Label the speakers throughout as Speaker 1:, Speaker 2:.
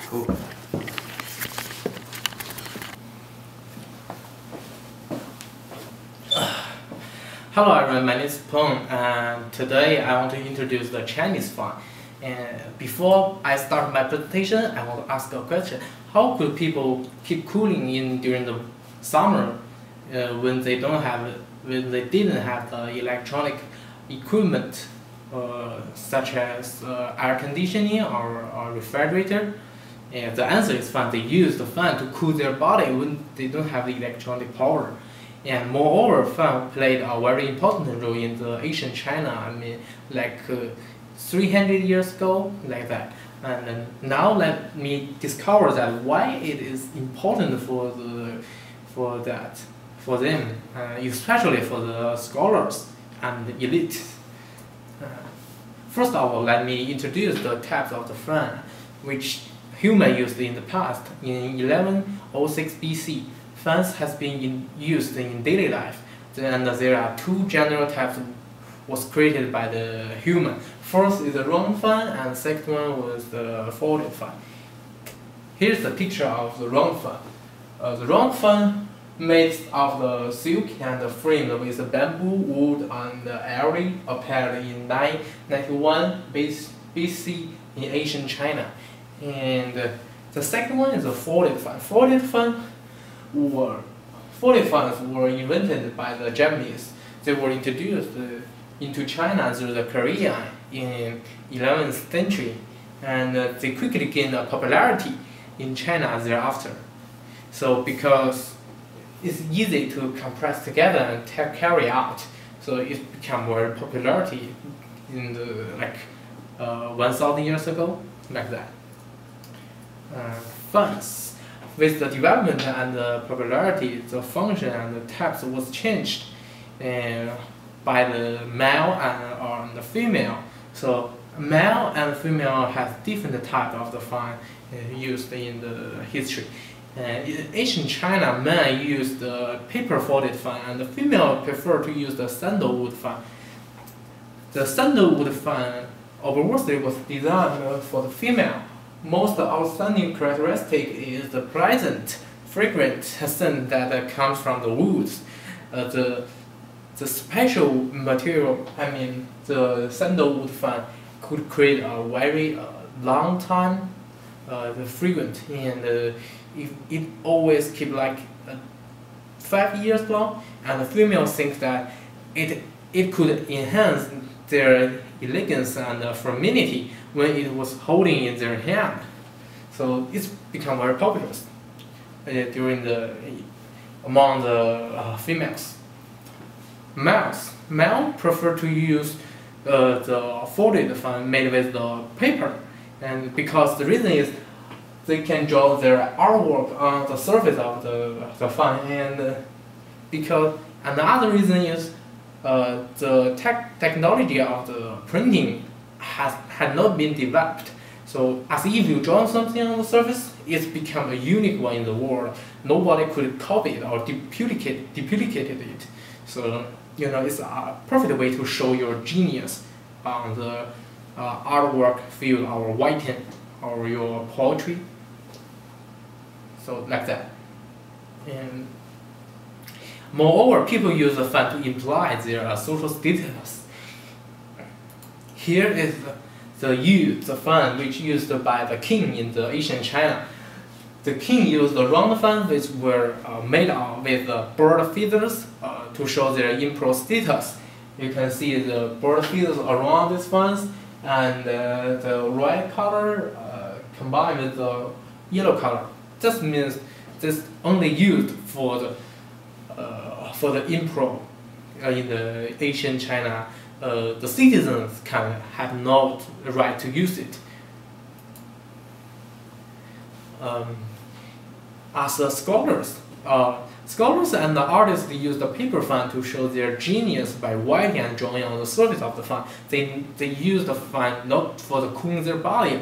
Speaker 1: Cool.
Speaker 2: Hello everyone, my name is Peng, and today I want to introduce the Chinese font. And before I start my presentation, I want to ask a question. How could people keep cooling during the summer when they didn't have the electronic equipment such as air conditioning or refrigerator? And the answer is fan. They use the fan to cool their body when they don't have the electronic power. And moreover, fan played a very important role in the ancient China. I mean, like 300 years ago, like that. And now let me discover that why it is important for them, especially for the scholars and the elite. First of all, let me introduce the types of the fan, which humans used in the past. In 1106 BC, fans has been used in daily life, and there are two general types was created by the human. First is the round fan, and second one was the folded fan. Here's the picture of the round fan. The round fan made of the silk and framed with bamboo, wood, and ivory appeared in 991 BC in ancient China. And the second one is the folded fan. Folded fans were invented by the Japanese. They were introduced into China through the Korean in 11th century, and they quickly gained popularity in China thereafter. So because it's easy to compress together and carry out, so it became very popularity in the 1,000 years ago, like that. Fans. With the development and the popularity, the function and the types was changed by the male and the female. So male and female have different types of the fan used in the history. In ancient China, men used the paper folded fan, and the female prefer to use the sandalwood fan. The sandalwood fan obviously was designed for the female. Most outstanding characteristic is the pleasant, fragrant scent that comes from the woods. The special material, I mean the sandalwood fan, could create a very long time the fragrance, and it always keep like 5 years long. And the female think that it could enhance their elegance and femininity when it was holding in their hand. So it's become very popular among the females. Male prefer to use the folded fan made with the paper, and because the reason is they can draw their artwork on the surface of the fan, and another reason is the technology of the printing had not been developed. So as if you draw something on the surface, it's become a unique one in the world. Nobody could copy it or duplicate it. So it's a perfect way to show your genius on the artwork field or writing or your poetry. So like that. And moreover, people use the fan to imply their social status. Here is the fan which used by the king in the ancient China. The king used the round fan which were made with bird feathers to show their imperial status. You can see the bird feathers around these fans, and the red color combined with the yellow color. This means this only used for the emperor in the ancient China. The citizens have no right to use it. As the scholars and the artists use the paper fan to show their genius by writing and drawing on the surface of the fan. They use the fan not for the cooling their body,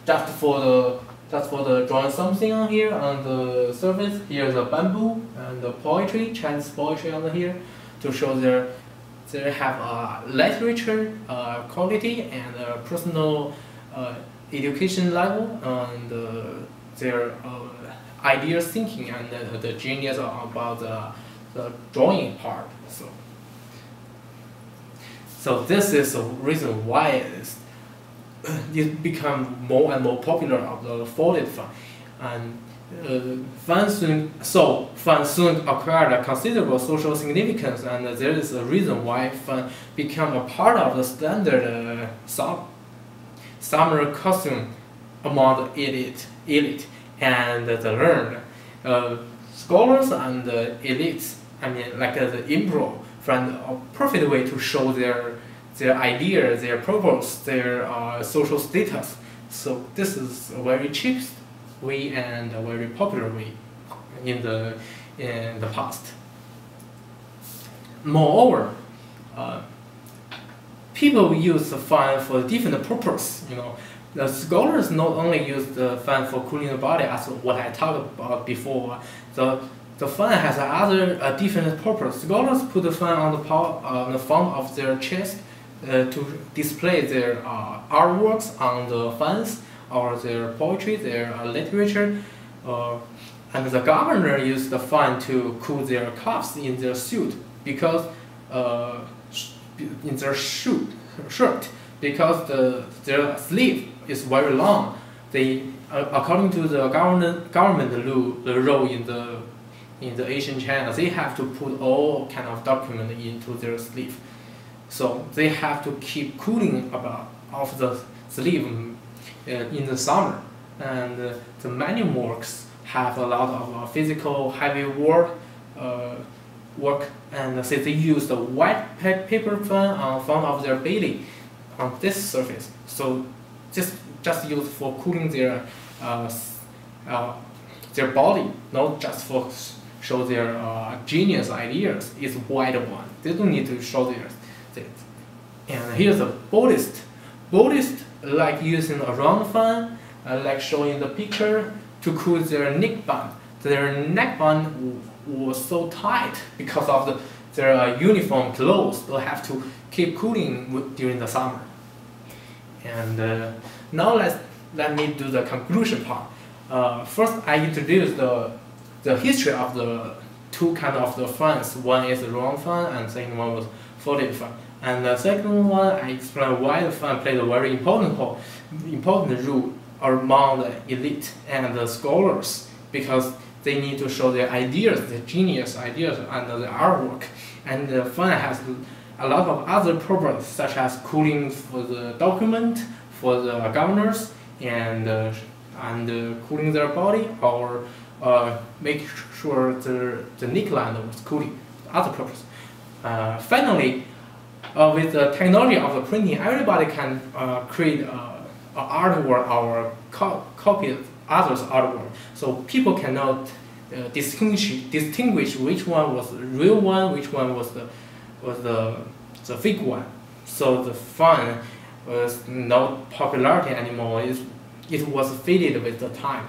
Speaker 2: just for the drawing something on here on the surface. Here's the bamboo and the poetry, Chinese poetry on here, to show they have a literature quality and personal education level and their ideas thinking and the genius about the drawing part. So this is the reason why it become more and more popular of the folded fan. And fan soon acquired a considerable social significance, and there is a reason why fan became a part of the standard summer costume among the elite and the learned. Scholars and elites, I mean, like the improv, find a perfect way to show their idea, their purpose, their social status. So this is a very cheap way and a very popular way in the past. Moreover, people use the fan for different purpose. You know, the scholars not only use the fan for cooling the body, as what I talked about before. The fan has other different purpose. Scholars put the fan on the front of their chest to display their artworks on the fans, or their poetry, their literature, and the governor used the fan to cool their cuffs in their suit, because in their shirt, because their sleeve is very long. They, according to the government rule in the Asian China, they have to put all kind of document into their sleeve. So they have to keep cooling of the sleeve in the summer. And the manual works have a lot of physical heavy work, and so they use the white paper fan on front of their belly on this surface. So just used for cooling their body, not just for show their genius ideas. It's white one. They don't need to show theirs. And here's a Buddhist. Buddhist like using a round fan, like showing the picture, to cool their neck band. Their neck band was so tight because of their uniform clothes. They have to keep cooling during the summer. And now let me do the conclusion part. First, I introduced the history of the two kind of the fans. One is the round fan, and second one was folded fan. And the second one, I explained why the fan played a very important role among the elite and the scholars, because they need to show their ideas, their genius ideas, and the artwork. And the fan has a lot of other purposes, such as cooling for the document, for the governors, and cooling their body, or make sure the neckline was cooling. Other purpose. Finally, with the technology of the printing, everybody can create an artwork or copy others' artwork. So people cannot distinguish which one was the real one, which one was the fake one. So the fan was not popularity anymore. It was faded with the time.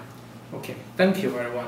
Speaker 2: Okay, thank you everyone.